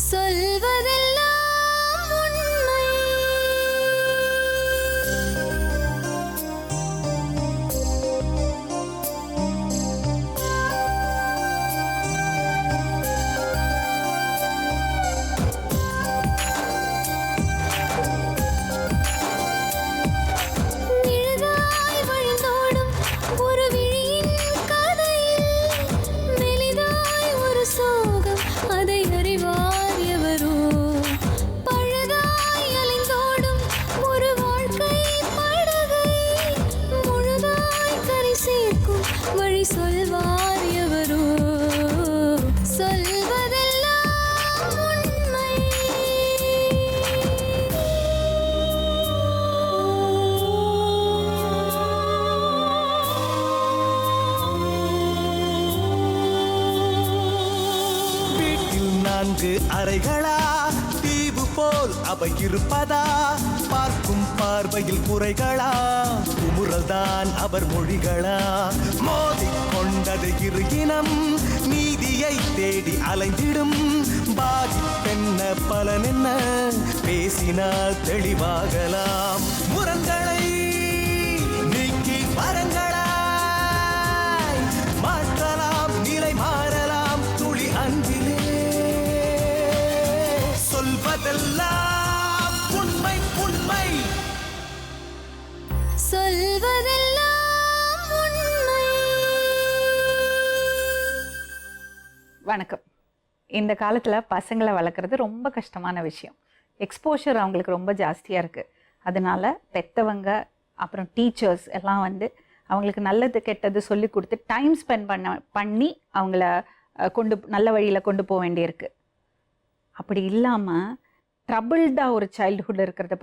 சொல்வதெல்லாம் உண்மை. நிழலாய் வழிந்தோடும் ஒரு விழியின் கதையில் மெலிதாய் ஒரு சோகம், அதை அறிவார் எவரோ? பழுதாய் அலைந்தோடும் ஒரு வாழ்க்கை படகை முழுதாய் கரை சேர்க்கும் வழி சொல்வார் எவரோ? சொல்வதெல்லாம் உண்மை. வீட்டில் 4 அறைகளா, தீவு போல் அவை இருப்பதா? பார்க்கும் பார்வையில் குறைகளா, குமுறல்தான் அவர் மொழிகளா? மோதிக்கொண்டது இரு இனம், நீதியை தேடி அலைந்திடும். பாதிப்பென்ன பலன் என்ன, பேசினால் தெளிவாகலாம். முரண்களை நீக்கி வரங்களாய் மாற்றலாம், நிலை மாறலாம் துளி அன்பிலே. சொல்வதெல்லாம் உண்மை உண்மை. சொல்வதெல்லாம் உண்மை. வணக்கம். இந்த காலத்தில் பசங்களை வளர்க்குறது ரொம்ப கஷ்டமான விஷயம். எக்ஸ்போஷர் அவங்களுக்கு ரொம்ப ஜாஸ்தியாக இருக்குது. அதனால பெற்றவங்க அப்புறம் டீச்சர்ஸ் எல்லாம் அவங்களுக்கு நல்லது கெட்டது சொல்லி கொடுத்து டைம் ஸ்பெண்ட் பண்ணி அவங்கள நல்ல வழியில் கொண்டு போக வேண்டியிருக்கு. அப்படி இல்லாமல் ட்ரபிள்டாக ஒரு சைல்டுஹுட் இருக்கிறத